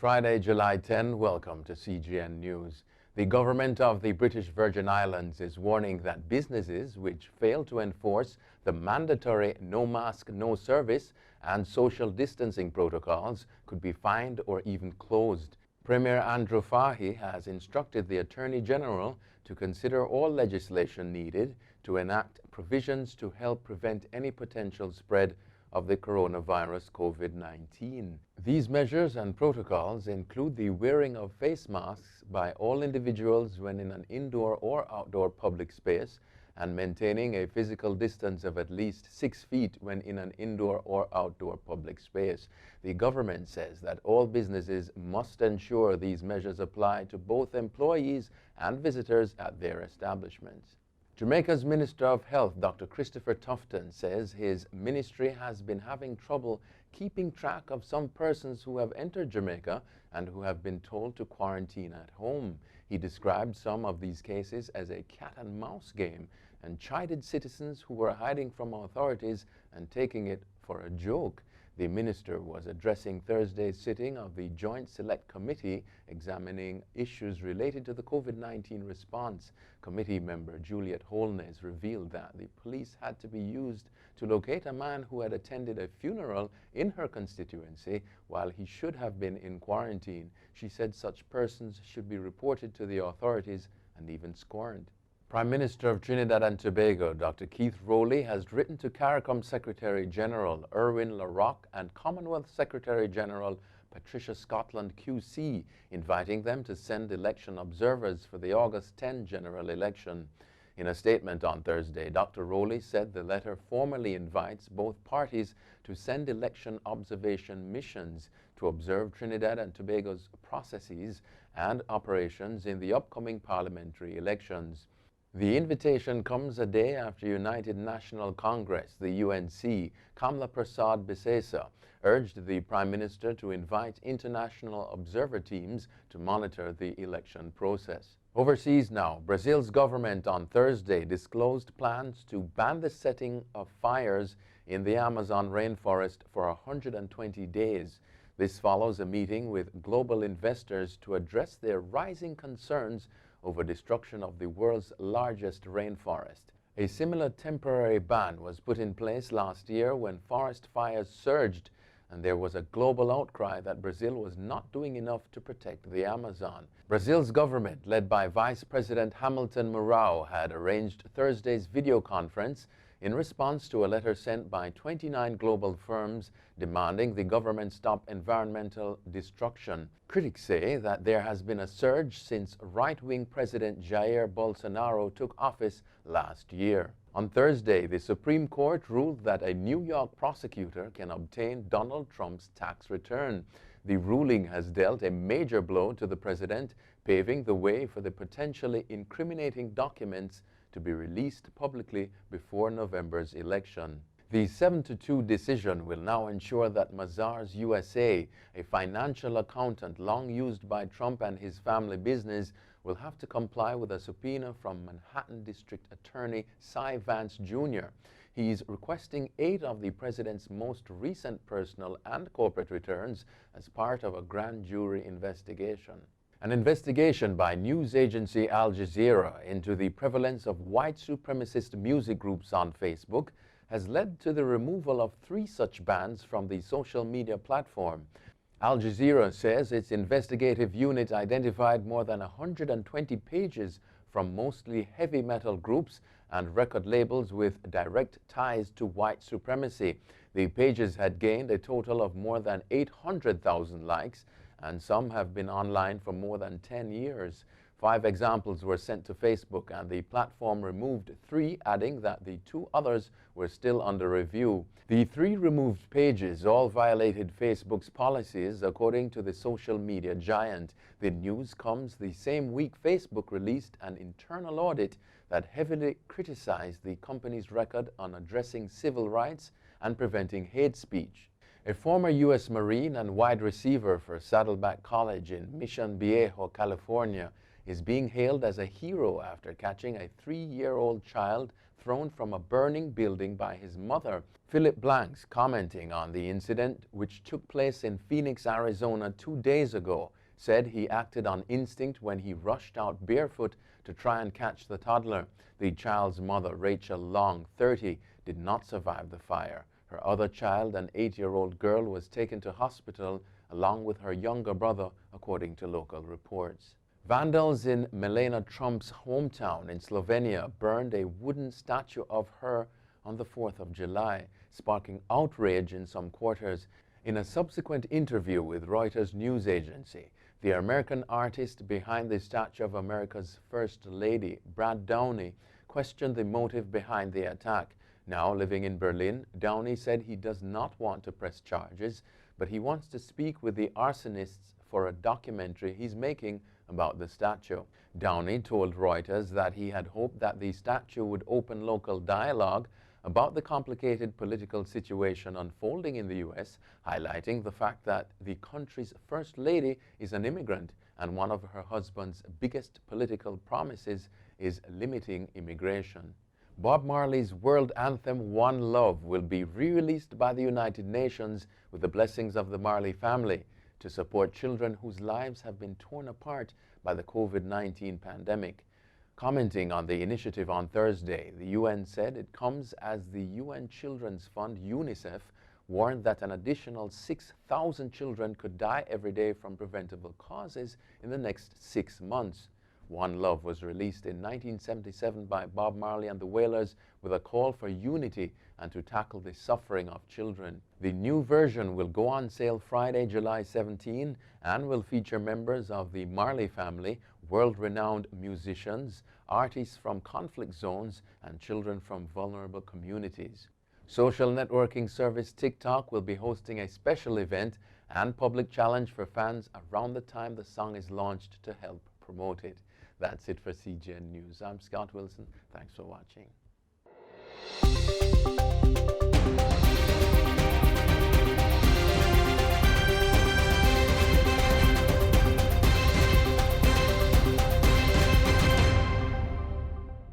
Friday, July 10. Welcome to CGN News. The government of the British Virgin Islands is warning that businesses which fail to enforce the mandatory no mask, no service and social distancing protocols could be fined or even closed. Premier Andrew Fahey has instructed the Attorney General to consider all legislation needed to enact provisions to help prevent any potential spread of the coronavirus COVID-19. These measures and protocols include the wearing of face masks by all individuals when in an indoor or outdoor public space and maintaining a physical distance of at least 6 feet when in an indoor or outdoor public space. The government says that all businesses must ensure these measures apply to both employees and visitors at their establishments. Jamaica's Minister of Health, Dr. Christopher Tufton, says his ministry has been having trouble keeping track of some persons who have entered Jamaica and who have been told to quarantine at home. He described some of these cases as a cat and mouse game and chided citizens who were hiding from authorities and taking it for a joke. The minister was addressing Thursday's sitting of the Joint Select Committee examining issues related to the COVID-19 response. Committee member Juliet Holness revealed that the police had to be used to locate a man who had attended a funeral in her constituency while he should have been in quarantine. She said such persons should be reported to the authorities and even scorned. Prime Minister of Trinidad and Tobago, Dr. Keith Rowley, has written to CARICOM Secretary General Erwin LaRocque and Commonwealth Secretary General Patricia Scotland QC, inviting them to send election observers for the August 10 general election. In a statement on Thursday, Dr. Rowley said the letter formally invites both parties to send election observation missions to observe Trinidad and Tobago's processes and operations in the upcoming parliamentary elections. The invitation comes a day after United National Congress, the UNC, Kamla Prasad Bisesa, urged the Prime Minister to invite international observer teams to monitor the election process. Overseas now, Brazil's government on Thursday disclosed plans to ban the setting of fires in the Amazon rainforest for 120 days. This follows a meeting with global investors to address their rising concerns over destruction of the world's largest rainforest. A similar temporary ban was put in place last year when forest fires surged and there was a global outcry that Brazil was not doing enough to protect the Amazon. Brazil's government, led by Vice President Hamilton Mourão, had arranged Thursday's video conference in response to a letter sent by 29 global firms demanding the government stop environmental destruction. Critics say that there has been a surge since right-wing President Jair Bolsonaro took office last year. On Thursday, the Supreme Court ruled that a New York prosecutor can obtain Donald Trump's tax return. The ruling has dealt a major blow to the president, paving the way for the potentially incriminating documents to be released publicly before November's election. The 7-2 decision will now ensure that Mazars USA, a financial accountant long used by Trump and his family business, will have to comply with a subpoena from Manhattan District Attorney Cy Vance Jr. He is requesting 8 of the president's most recent personal and corporate returns as part of a grand jury investigation. An investigation by news agency Al Jazeera into the prevalence of white supremacist music groups on Facebook has led to the removal of 3 such bands from the social media platform. Al Jazeera says its investigative unit identified more than 120 pages from mostly heavy metal groups and record labels with direct ties to white supremacy. The pages had gained a total of more than 800,000 likes, and some have been online for more than 10 years. 5 examples were sent to Facebook, and the platform removed 3, adding that the 2 others were still under review. The 3 removed pages all violated Facebook's policies, according to the social media giant. The news comes the same week Facebook released an internal audit that heavily criticized the company's record on addressing civil rights and preventing hate speech. A former U.S. Marine and wide receiver for Saddleback College in Mission Viejo, California, is being hailed as a hero after catching a 3-year-old child thrown from a burning building by his mother. Philip Blanks, commenting on the incident, which took place in Phoenix, Arizona 2 days ago, said he acted on instinct when he rushed out barefoot to try and catch the toddler. The child's mother, Rachel Long, 30, did not survive the fire. Her other child, an 8-year-old girl, was taken to hospital along with her younger brother, according to local reports. Vandals in Melania Trump's hometown in Slovenia burned a wooden statue of her on the 4th of July, sparking outrage in some quarters. In a subsequent interview with Reuters news agency, the American artist behind the statue of America's First Lady, Brad Downey, questioned the motive behind the attack. Now living in Berlin, Downey said he does not want to press charges, but he wants to speak with the arsonists for a documentary he's making about the statue. Downey told Reuters that he had hoped that the statue would open local dialogue about the complicated political situation unfolding in the U.S., highlighting the fact that the country's First Lady is an immigrant and one of her husband's biggest political promises is limiting immigration. Bob Marley's world anthem, One Love, will be re-released by the United Nations with the blessings of the Marley family to support children whose lives have been torn apart by the COVID-19 pandemic. Commenting on the initiative on Thursday, the UN said it comes as the UN Children's Fund, UNICEF, warned that an additional 6,000 children could die every day from preventable causes in the next 6 months. One Love was released in 1977 by Bob Marley and the Wailers with a call for unity and to tackle the suffering of children. The new version will go on sale Friday, July 17, and will feature members of the Marley family, world-renowned musicians, artists from conflict zones, and children from vulnerable communities. Social networking service TikTok will be hosting a special event and public challenge for fans around the time the song is launched to help promote it. That's it for CGN News. I'm Scott Wilson. Thanks for watching.